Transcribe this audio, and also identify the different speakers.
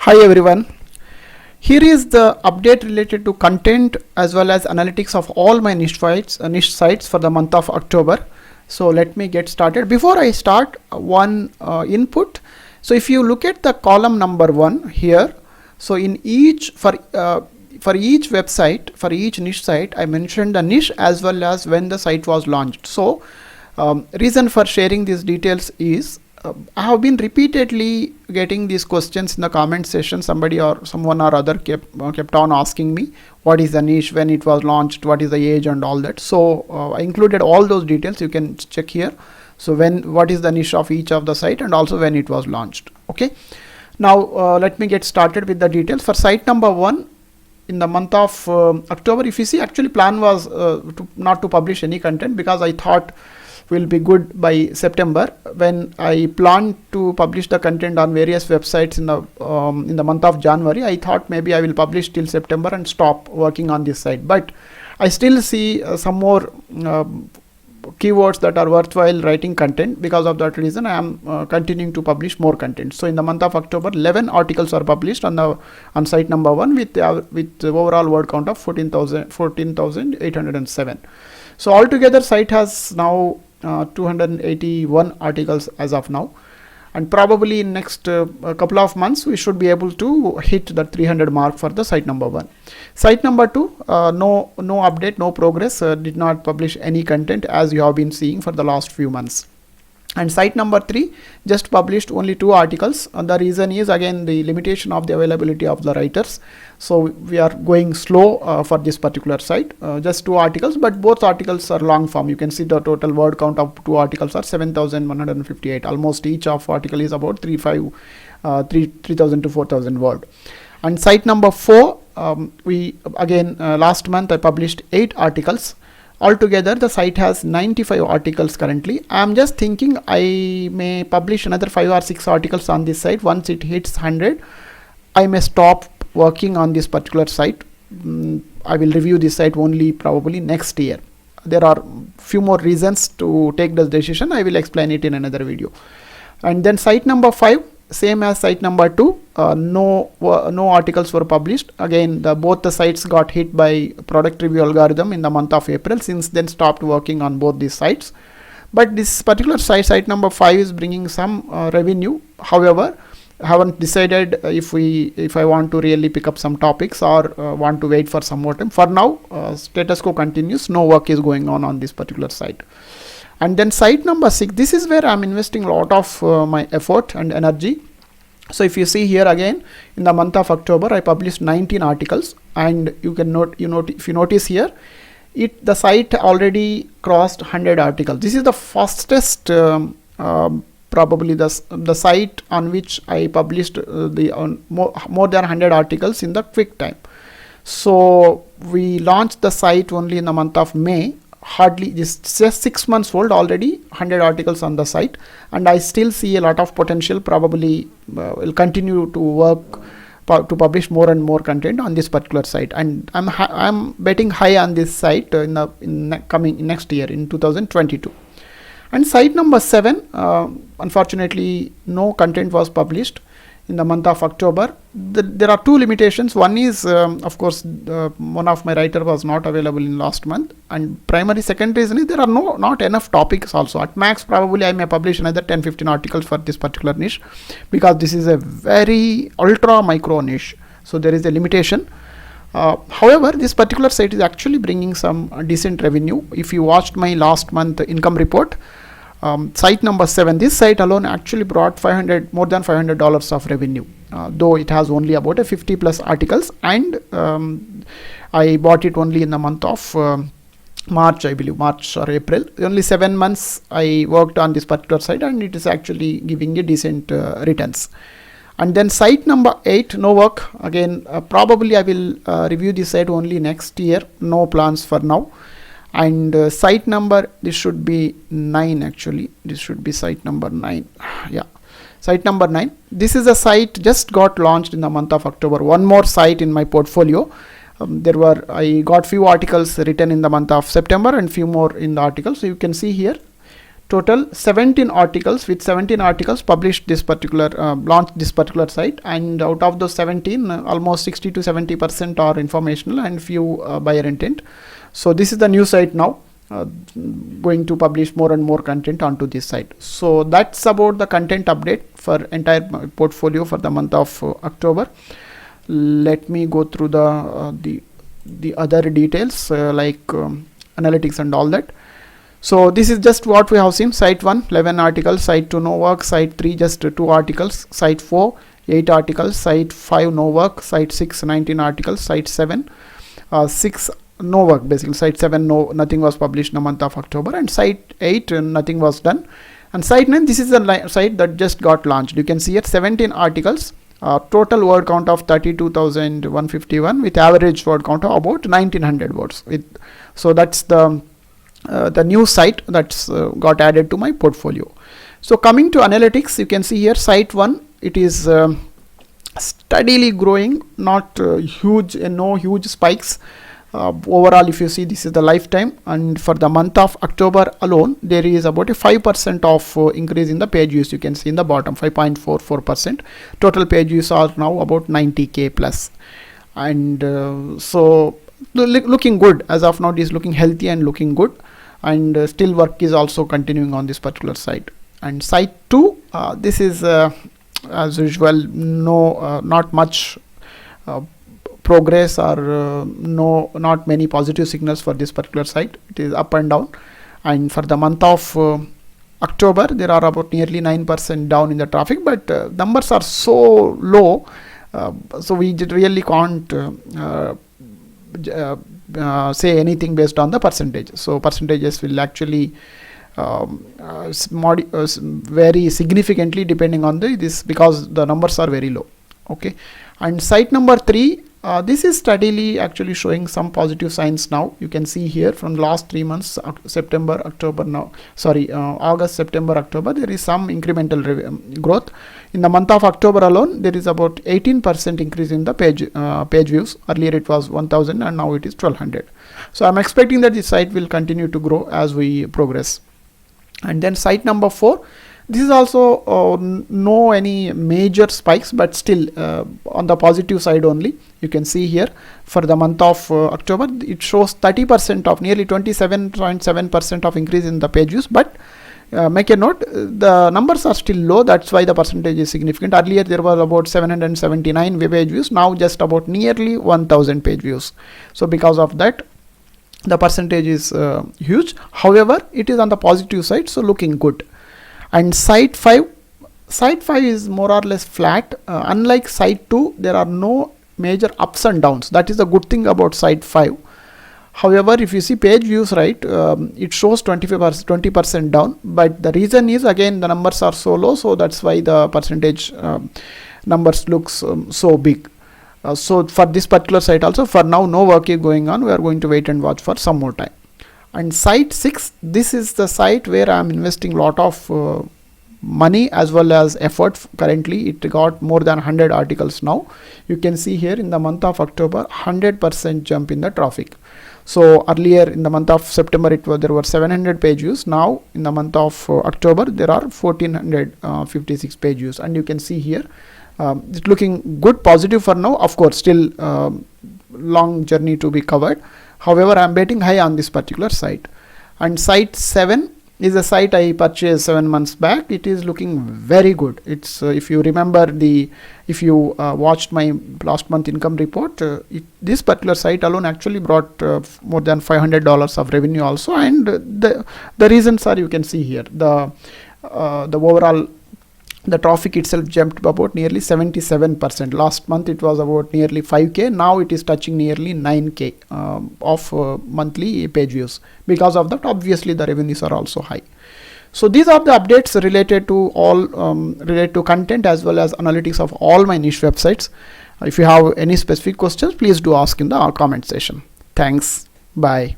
Speaker 1: Hi everyone. Here is the update related to content as well as analytics of all my niche sites for the month of October. So let me get started. Before I start, one input. So if you look at the column number 1 here, so in each for each website, for each niche site, I mentioned the niche as well as when the site was launched. So reason for sharing these details is I have been repeatedly getting these questions in the comment section. Somebody or someone or other kept on asking me what is the niche, when it was launched, what is the age and all that. So I included all those details. You can check here. So what is the niche of each of the site and also when it was launched. Okay. Now let me get started with the details. For site number 1, in the month of October, if you see, actually plan was not to publish any content because I thought will be good by September. When I planned to publish the content on various websites in the month of January, I thought maybe I will publish till September and stop working on this site. But I still see some more keywords that are worthwhile writing content. Because of that reason, I am continuing to publish more content. So in the month of October, 11 articles are published on site number 1 with the overall word count of 14,807. So altogether, site has now 281 articles as of now, and probably in next couple of months we should be able to hit the 300 mark for the site number 1. Site number 2, no update, no progress, did not publish any content as you have been seeing for the last few months. And site number 3 just published only 2 articles, and the reason is again the limitation of the availability of the writers. So we are going slow for this particular site. Just 2 articles, but both articles are long form. You can see the total word count of 2 articles are 7,158. Almost each of article is about 3,000 to 4,000 word. And site number 4, we again last month I published 8 articles. Altogether, the site has 95 articles currently. I am just thinking I may publish another 5 or 6 articles on this site. Once it hits 100, I may stop working on this particular site. I will review this site only probably next year. There are few more reasons to take this decision. I will explain it in another video. And then site number 5, same as site number 2, no articles were published. Again, both the sites got hit by product review algorithm in the month of April. Since then, stopped working on both these sites. But this particular site number 5 is bringing some revenue. However, I haven't decided if I want to really pick up some topics or want to wait for some more time. For now, status quo continues. No work is going on this particular site. And then site number 6, this is where I'm investing a lot of my effort and energy. So if you see here again, in the month of October, I published 19 articles, and you can if you notice here, the site already crossed 100 articles. This is the fastest, probably the site on which I published more than 100 articles in the quick time. So we launched the site only in the month of May. Hardly just 6 months old, already 100 articles on the site, and I still see a lot of potential. Probably will continue to work to publish more and more content on this particular site, and I'm betting high on this site in coming next year in 2022. And site number 7, unfortunately no content was published in the month of October. There are 2 limitations. One is of course one of my writer was not available in last month, and second reason is there are not enough topics also. At max probably I may publish another 10-15 articles for this particular niche, because this is a very ultra micro niche, so there is a limitation. However, this particular site is actually bringing some decent revenue. If you watched my last month income report, site number 7, this site alone actually brought more than $500 of revenue, though it has only about 50 plus articles, and I bought it only in the month of March, I believe, March or April. Only 7 months I worked on this particular site, and it is actually giving a decent returns. And then site number 8, no work. Again, probably I will review this site only next year. No plans for now. And site number, this should be 9 actually. This should be site number 9. Yeah, site number 9. This is a site just got launched in the month of October. One more site in my portfolio. I got few articles written in the month of September and few more in the articles. So you can see here total 17 articles. With 17 articles published this particular launched this particular site, and out of those 17 almost 60 to 70% are informational and few buyer intent. So this is the new site now, going to publish more and more content onto this site. So that's about the content update for entire portfolio for the month of October. Let me go through the other details like analytics and all that. So this is just what we have seen. Site 1 11 articles, site 2 no work, site 3 just 2 articles, site 4 8 articles, site 5 no work, site 6 19 articles, site 7 6 no work. Basically site 7 nothing was published in the month of October, and site 8 nothing was done, and site 9 this is the site that just got launched. You can see here 17 articles, total word count of 32,151 with average word count of about 1900 words. So that's the new site that's got added to my portfolio. So coming to analytics, you can see here site 1, it is steadily growing, not huge, no huge spikes. Overall, if you see, this is the lifetime, and for the month of October alone there is about a 5% of increase in the page views. You can see in the bottom 5.44%. Total page views are now about 90k plus, and so looking good as of now. It is looking healthy and looking good, and still work is also continuing on this particular site. And site 2, this is as usual, not much progress or not many positive signals for this particular site. It is up and down, and for the month of October there are about nearly 9% down in the traffic, but numbers are so low, so we really can't say anything based on the percentage. So percentages will actually vary significantly depending on this, because the numbers are very low. Okay, and site number 3, this is steadily actually showing some positive signs now. You can see here from last 3 months, September, October, August, September, October, there is some incremental growth. In the month of October alone, there is about 18% increase in the page views. Earlier it was 1000 and now it is 1200. So I'm expecting that this site will continue to grow as we progress. And then site number 4, this is also no any major spikes, but still on the positive side only. You can see here for the month of October, it shows 30% of nearly 27.7% of increase in the page views, but make a note, the numbers are still low. That's why the percentage is significant. Earlier there was about 779 page views, now just about nearly 1000 page views. So because of that, the percentage is huge. However, it is on the positive side, so looking good. And site 5 is more or less flat. Unlike site 2, there are no major ups and downs. That is the good thing about site 5. However, if you see page views, right, it shows 20% down, but the reason is again the numbers are so low, so that's why the percentage numbers looks so big. So for this particular site also, for now no work is going on. We are going to wait and watch for some more time. And site 6, this is the site where I am investing a lot of money as well as effort. Currently it got more than 100 articles now. You can see here in the month of October, 100% jump in the traffic. So earlier in the month of September there were 700 page views. Now in the month of October there are 1456 page views, and you can see here it's looking good, positive for now. Of course, still long journey to be covered. However, I am betting high on this particular site. And site 7 is a site I purchased 7 months back. It is looking very good. It's if you remember if you watched my last month income report, this particular site alone actually brought more than $500 of revenue also. And the reasons are, you can see here, the overall, the traffic itself jumped about nearly 77%. Last month it was about nearly 5k. Now it is touching nearly 9k of monthly page views. Because of that, obviously the revenues are also high. So these are the updates related to all related to content as well as analytics of all my niche websites. If you have any specific questions, please do ask in the comment section. Thanks. Bye.